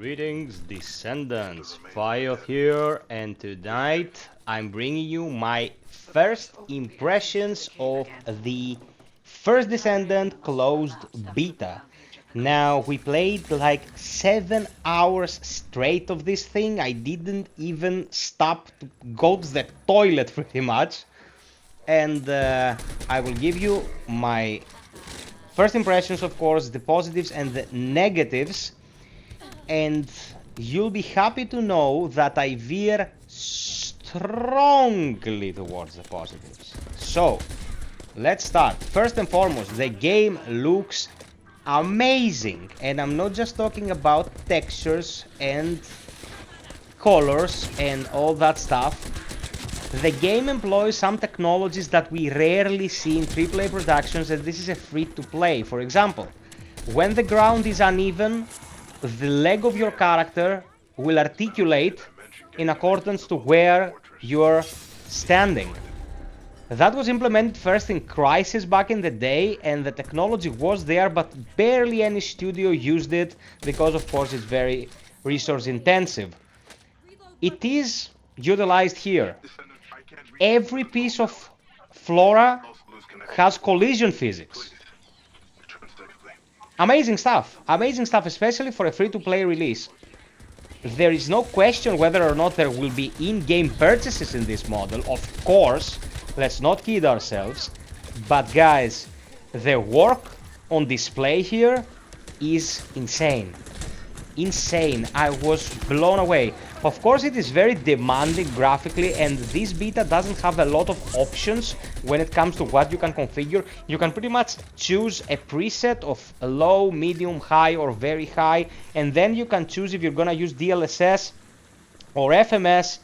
Greetings, Descendants. FiOth here, and tonight I'm bringing you my first impressions of the First Descendant Closed Beta. Now, we played like 7 hours straight of this thing. I didn't even stop to go to the toilet pretty much. And I will give you my first impressions, of course, the positives and the negatives. And you'll be happy to know that I veer strongly towards the positives. So, let's start. First and foremost, the game looks amazing. And I'm not just talking about textures and colors and all that stuff. The game employs some technologies that we rarely see in AAA productions, and this is a free-to-play. For example, when the ground is uneven, the leg of your character will articulate in accordance to where you're standing. That was implemented first in Crysis back in the day, and the technology was there, but barely any studio used it because, of course, it's very resource intensive. It is utilized here. Every piece of flora has collision physics. Amazing stuff, especially for a free-to-play release. There is no question whether or not there will be in-game purchases in this model, of course, let's not kid ourselves, but guys, the work on display here is insane. I was blown away. Of course, it is very demanding graphically, and this beta doesn't have a lot of options when it comes to what you can configure. You can pretty much choose a preset of low, medium, high, or very high, and then you can choose if you're gonna use DLSS or FMS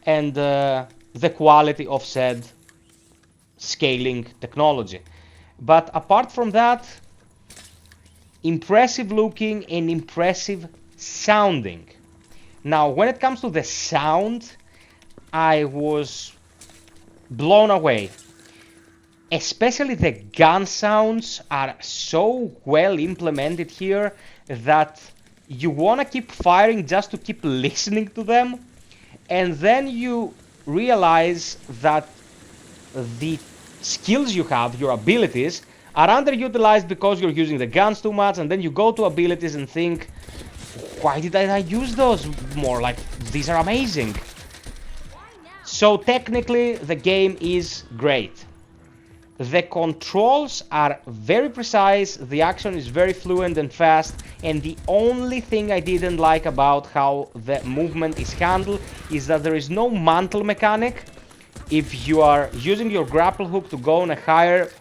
and the quality of said scaling technology. But apart from that, impressive looking and impressive sounding. Now, when it comes to the sound, I was blown away. Especially the gun sounds are so well implemented here that you want to keep firing just to keep listening to them. And then you realize that the skills you have, your abilities, are underutilized because you're using the guns too much, and then you go to abilities and think, why did I use those more? Like, these are amazing. So technically, the game is great. The controls are very precise, the action is very fluent and fast, and the only thing I didn't like about how the movement is handled is that there is no mantle mechanic. If you are using your grapple hook to go on a higher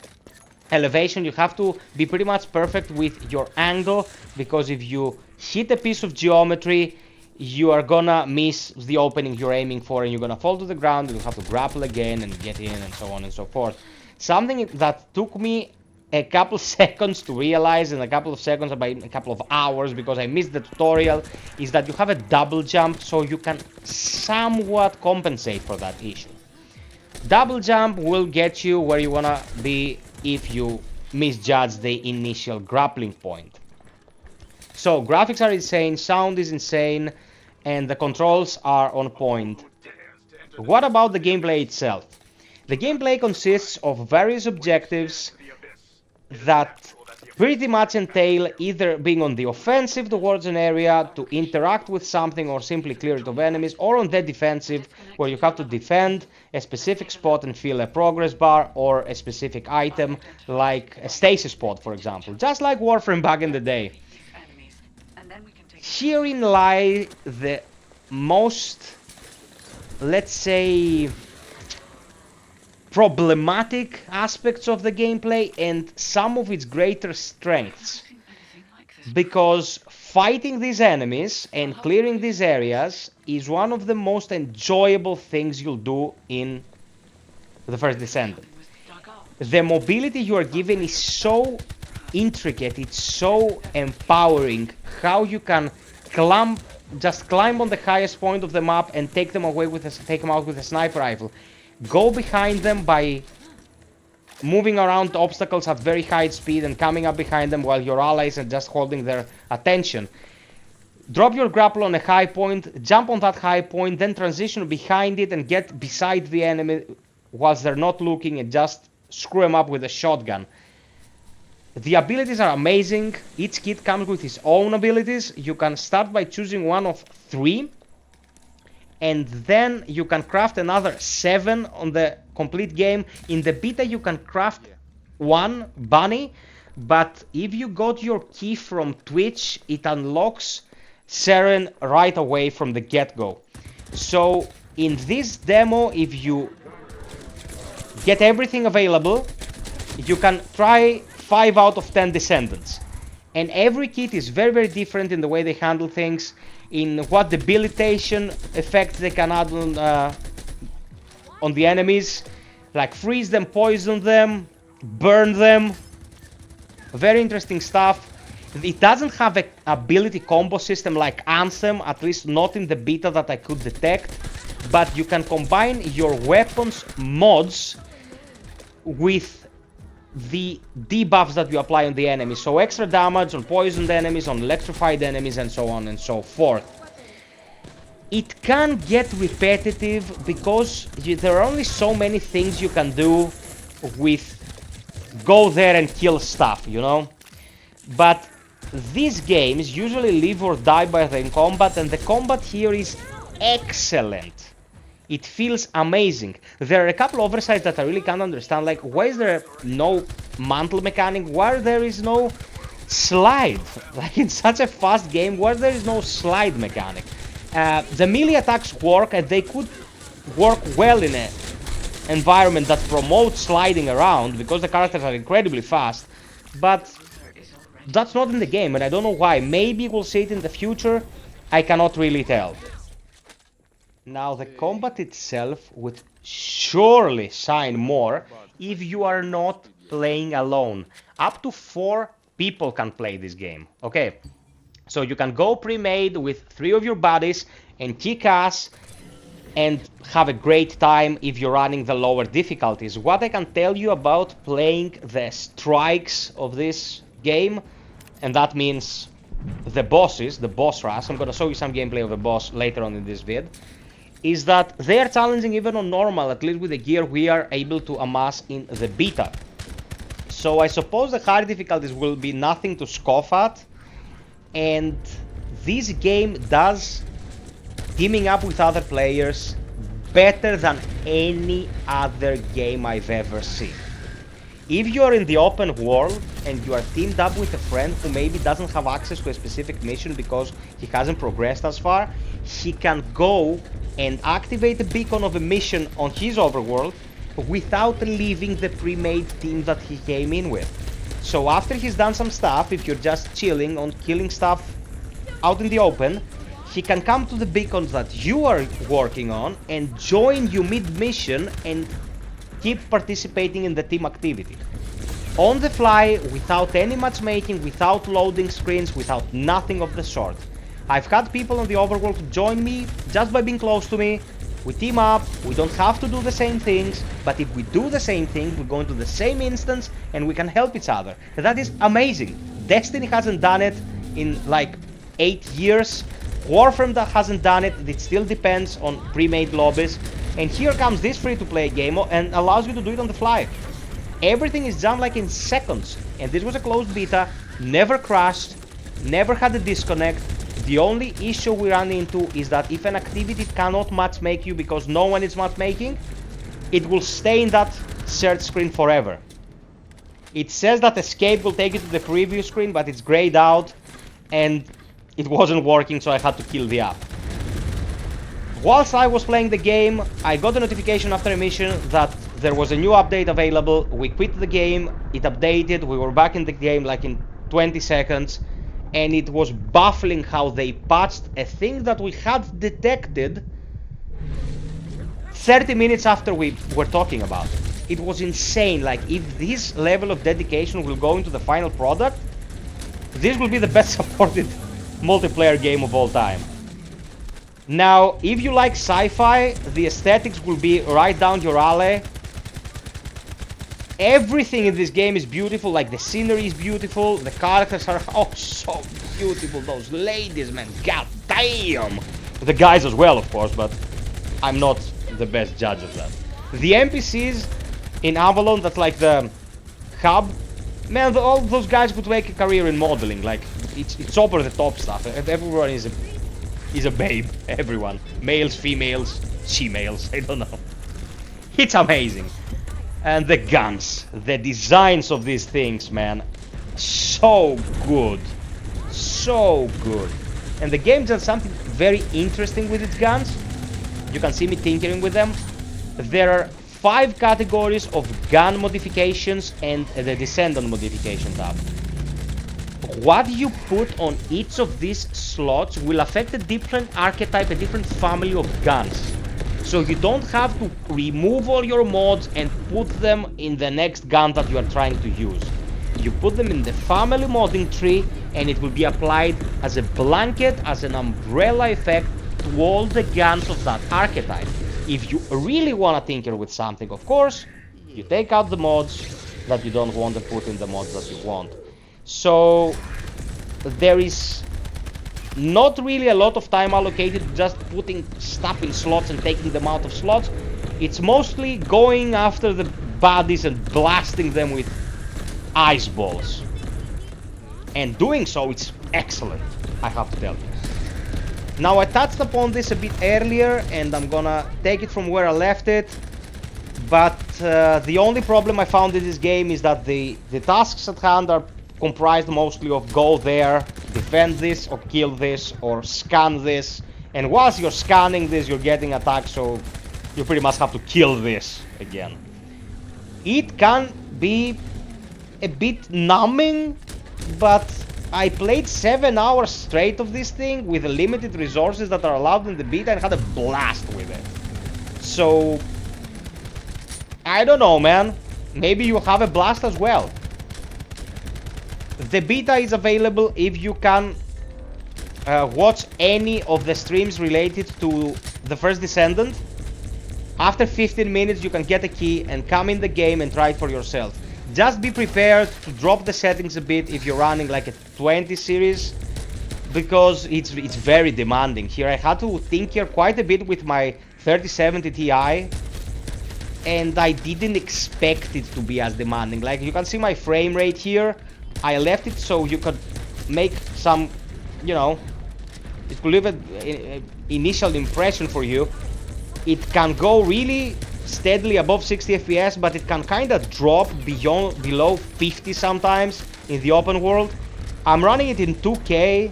elevation, you have to be pretty much perfect with your angle, because if you hit a piece of geometry, you are gonna miss the opening you're aiming for, and you're gonna fall to the ground, and you have to grapple again and get in, and so on and so forth. Something that took me a couple seconds to realize, and a couple of seconds, about a couple of hours, because I missed the tutorial, is that you have a double jump, so you can somewhat compensate for that issue. Double jump will get you where you wanna be if you misjudge the initial grappling point. So graphics are insane, sound is insane, and the controls are on point. What about the gameplay itself? The gameplay consists of various objectives that pretty much entail either being on the offensive towards an area to interact with something or simply clear it of enemies, or on the defensive, where you have to defend a specific spot and fill a progress bar or a specific item, like a stasis pod, for example, just like Warframe back in the day. Herein lie the most, let's say, problematic aspects of the gameplay and some of its greater strengths, because fighting these enemies and clearing these areas is one of the most enjoyable things you'll do in the First Descendant. The mobility you are given is so intricate, it's so empowering, how you can just climb on the highest point of the map and take them out with a sniper rifle. Go behind them by moving around obstacles at very high speed and coming up behind them while your allies are just holding their attention. drop your grapple on a high point, jump on that high point, then transition behind it and get beside the enemy whilst they're not looking and just screw them up with a shotgun. The abilities are amazing. Each kit comes with its own abilities. You can start by choosing one of 3, and then you can craft another 7 on the complete game. In the beta you can craft 1 bunny, but if you got your key from Twitch, it unlocks Seren right away from the get-go. So in this demo, if you get everything available, you can try 5 out of 10 Descendants. And every kit is very, very different in the way they handle things, in what debilitation effects they can add on the enemies, like freeze them, poison them, burn them. Very interesting stuff. It doesn't have an ability combo system like Anthem, at least not in the beta that I could detect, but you can combine your weapons mods with the debuffs that you apply on the enemies, so extra damage on poisoned enemies, on electrified enemies, and so on and so forth. It can get repetitive because there are only so many things you can do with go there and kill stuff, you know. But these games usually live or die by the combat, and the combat here is excellent. It feels amazing. There are a couple of oversights that I really can't understand, like why is there no mantle mechanic, why there is no slide, like in such a fast game, why there is no slide mechanic. The melee attacks work, and they could work well in an environment that promotes sliding around because the characters are incredibly fast, but that's not in the game, and I don't know why. Maybe we'll see it in the future, I cannot really tell. Now, the combat itself would surely shine more if you are not playing alone. Up to 4 people can play this game, okay? So you can go pre-made with 3 of your buddies and kick ass and have a great time if you're running the lower difficulties. What I can tell you about playing the strikes of this game, and that means the bosses, the boss rush, I'm gonna show you some gameplay of the boss later on in this vid, is that they are challenging even on normal, at least with the gear we are able to amass in the beta. So I suppose the hard difficulties will be nothing to scoff at, and this game does teaming up with other players better than any other game I've ever seen. If you're in the open world and you are teamed up with a friend who maybe doesn't have access to a specific mission because he hasn't progressed as far, he can go and activate the beacon of a mission on his overworld without leaving the pre-made team that he came in with. So after he's done some stuff, if you're just chilling on killing stuff out in the open, he can come to the beacons that you are working on and join you mid-mission and keep participating in the team activity. On the fly, without any matchmaking, without loading screens, without nothing of the sort. I've had people on the overworld join me just by being close to me. We team up, we don't have to do the same things, but if we do the same things, we go into the same instance and we can help each other. That is amazing. Destiny hasn't done it in like 8 years. Warframe hasn't done it. It still depends on pre-made lobbies. And here comes this free-to-play game and allows you to do it on the fly. Everything is done like in seconds. And this was a closed beta, never crashed, never had a disconnect. The only issue we run into is that if an activity cannot matchmake you because no one is matchmaking, it will stay in that search screen forever. It says that escape will take you to the preview screen, but it's grayed out and it wasn't working, so I had to kill the app. Whilst I was playing the game, I got a notification after a mission that there was a new update available. We quit the game, it updated, we were back in the game like in 20 seconds, and it was baffling how they patched a thing that we had detected 30 minutes after we were talking about it. It was insane. Like, if this level of dedication will go into the final product, this will be the best supported multiplayer game of all time. Now, if you like sci-fi, the aesthetics will be right down your alley. Everything in this game is beautiful, like the scenery is beautiful, the characters are oh so beautiful, those ladies, man, god damn! The guys as well, of course, but I'm not the best judge of that. The NPCs in Avalon, that's like the hub, man, all those guys could make a career in modeling, like, it's over the top stuff, everyone is a babe, everyone. Males, females, she-males, I don't know. It's amazing. And the guns, the designs of these things, man, so good, so good. And the game does something very interesting with its guns. You can see me tinkering with them. There are 5 categories of gun modifications and the Descendant modification tab. What you put on each of these slots will affect a different archetype, a different family of guns. So you don't have to remove all your mods and put them in the next gun that you are trying to use. You put them in the family modding tree and it will be applied as a blanket, as an umbrella effect to all the guns of that archetype. If you really want to tinker with something, of course, you take out the mods that you don't want to put in the mods that you want. So there is not really a lot of time allocated to just putting stuff in slots and taking them out of slots. It's mostly going after the bodies and blasting them with ice balls. And doing so, it's excellent, I have to tell you. Now, I touched upon this a bit earlier, and I'm gonna take it from where I left it. But the only problem I found in this game is that the tasks at hand are comprised mostly of go there, defend this, or kill this, or scan this. And whilst you're scanning this, you're getting attacked, so you pretty much have to kill this again. It can be a bit numbing, but I played 7 hours straight of this thing with the limited resources that are allowed in the beta and had a blast with it. So, I don't know, man. Maybe you have a blast as well. The beta is available if you can watch any of the streams related to the First Descendant. After 15 minutes you can get a key and come in the game and try it for yourself. Just be prepared to drop the settings a bit if you're running like a 20 series, because it's very demanding. Here I had to tinker quite a bit with my 3070 Ti, and I didn't expect it to be as demanding. Like, you can see my frame rate here. I left it so you could make some, you know, it could leave an initial impression for you. It can go really steadily above 60 FPS, but it can kind of drop below 50 sometimes in the open world. I'm running it in 2K,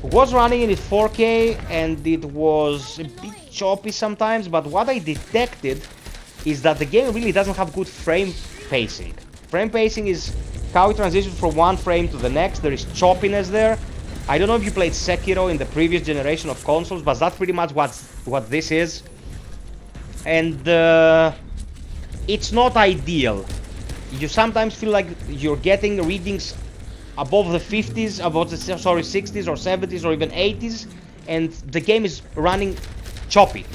was running it in 4K, and it was a bit choppy sometimes, but what I detected is that the game really doesn't have good frame pacing. Frame pacing is how it transitions from one frame to the next. There is choppiness there. I don't know if you played Sekiro in the previous generation of consoles, but that's pretty much what this is. And it's not ideal. You sometimes feel like you're getting readings above the 50s, above the 60s or 70s or even 80s, and the game is running choppy.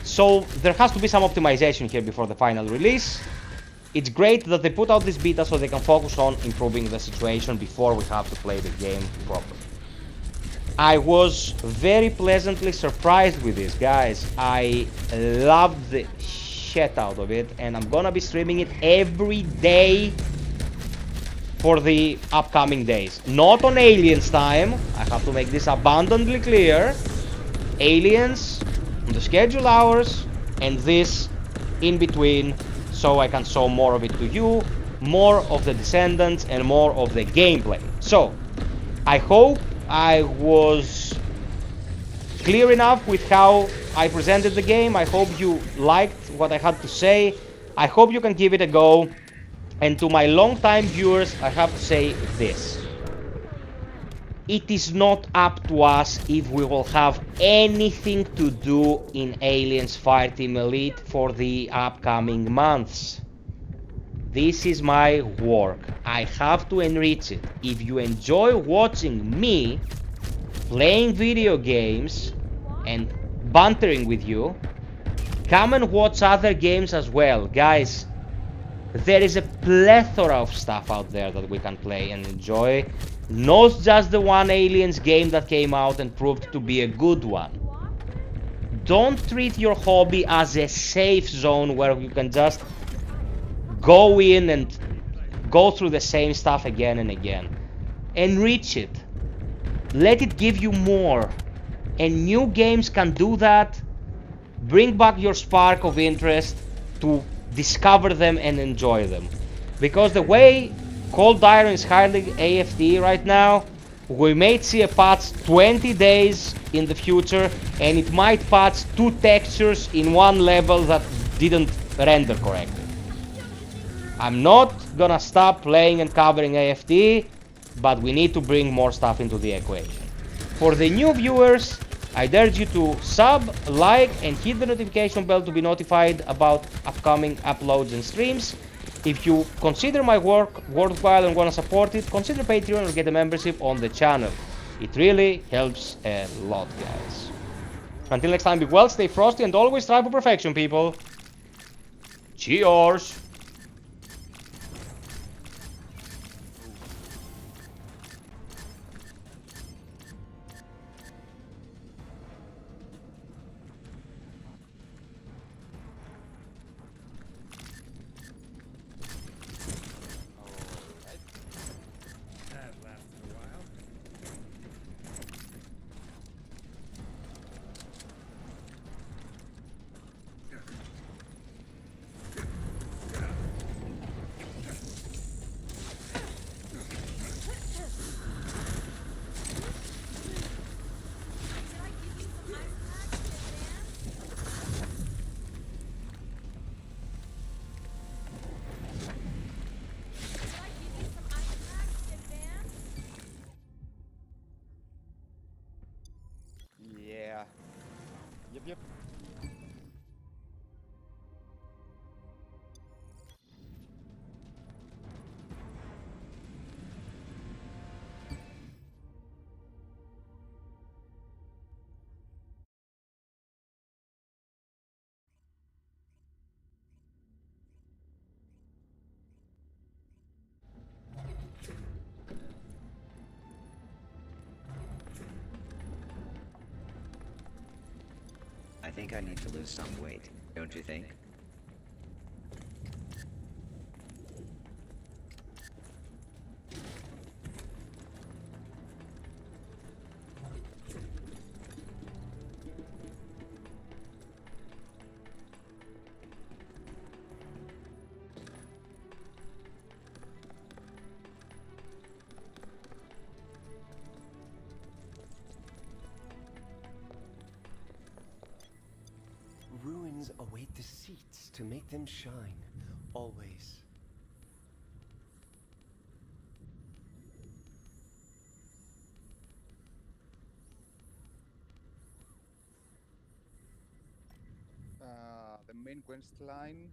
So there has to be some optimization here before the final release. It's great that they put out this beta so they can focus on improving the situation before we have to play the game properly. I was very pleasantly surprised with this, guys. I loved the shit out of it, and I'm gonna be streaming it every day for the upcoming days. Not on Aliens time, I have to make this abundantly clear. Aliens on the scheduled hours, and this in between, so I can show more of it to you, more of the Descendants and more of the gameplay. So, I hope I was clear enough with how I presented the game. I hope you liked what I had to say. I hope you can give it a go. And to my long-time viewers, I have to say this. It is not up to us if we will have anything to do in Aliens Fireteam Elite for the upcoming months. This is my work. I have to enrich it. If you enjoy watching me playing video games and bantering with you, come and watch other games as well. Guys, There is a plethora of stuff out there that we can play and enjoy, not just the one Aliens game that came out and proved to be a good one. Don't treat your hobby as a safe zone where you can just go in and go through the same stuff again and again. Enrich it. Let it give you more. And new games can do that. Bring back your spark of interest to discover them and enjoy them. Because the way Cold Iron is handling AFD right now, we may see a patch 20 days in the future, and it might patch 2 textures in one level that didn't render correctly. I'm not gonna stop playing and covering AFD, but we need to bring more stuff into the equation. For the new viewers, I'd urge you to sub, like, and hit the notification bell to be notified about upcoming uploads and streams. If you consider my work worthwhile and want to support it, consider Patreon or get a membership on the channel. It really helps a lot, guys. Until next time, be well, stay frosty, and always strive for perfection, people. Cheers! Yeah. Yep. I think I need to lose some weight, don't you think? Ruins await the seats to make them shine, always. The main quest line,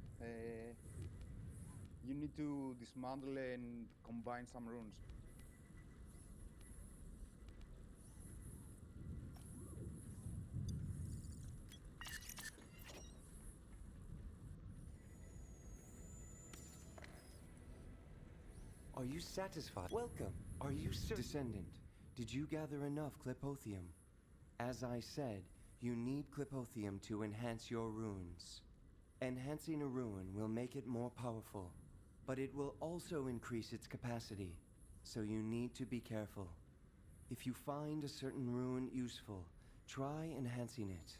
you need to dismantle and combine some runes. Are you satisfied? Welcome. Are you Descendant? Did you gather enough Clipothium? As I said, you need Clipothium to enhance your runes. Enhancing a rune will make it more powerful, but it will also increase its capacity, so you need to be careful. If you find a certain rune useful, try enhancing it.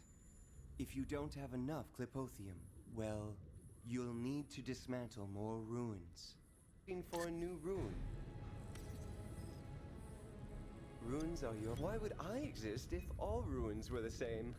If you don't have enough Clipothium, well, you'll need to dismantle more runes. Looking for a new rune. Runes are your... Why would I exist if all runes were the same?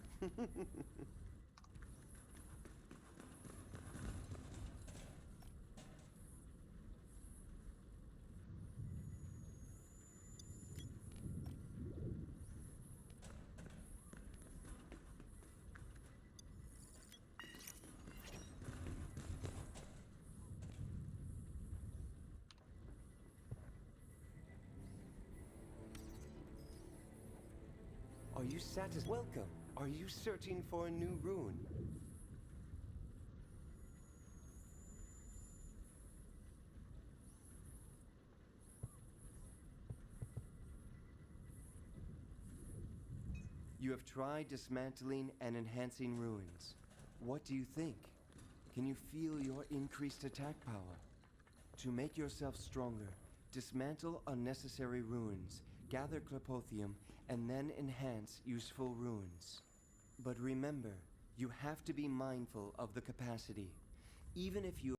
Are you satisfied? Welcome. Are you searching for a new rune? You have tried dismantling and enhancing runes. What do you think? Can you feel your increased attack power? To make yourself stronger, dismantle unnecessary runes, gather Clepothium, and then enhance useful runes. But remember, you have to be mindful of the capacity. Even if you